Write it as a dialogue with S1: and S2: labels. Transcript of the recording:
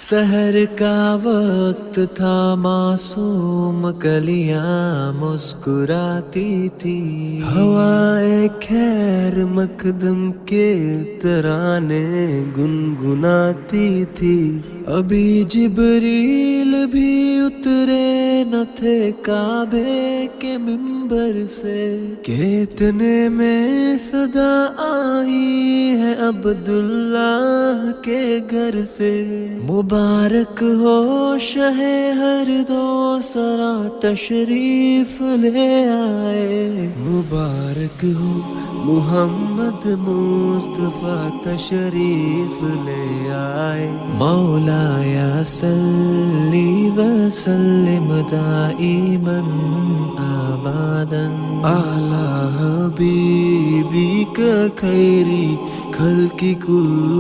S1: सहर का वक्त था, मासूम कलियां मुस्कुराती थी। हवाएं खैर मकदम के तराने गुनगुनाती थी। अभी जिबरील भी उतरे न थे काबे के मिंबर से, कि इतने में सदा आई है अब्दुल्लाह के घर से। मुबारक हो शहे हर दो सरा तशरीफ ले आए। मुबारक हो मुहम्मद मुस्तफा तशरीफ ले आए। मौलाया सल्ली व सल्लिम दाइमन अबदन अला हबीबिक खैरी खल्की कुल।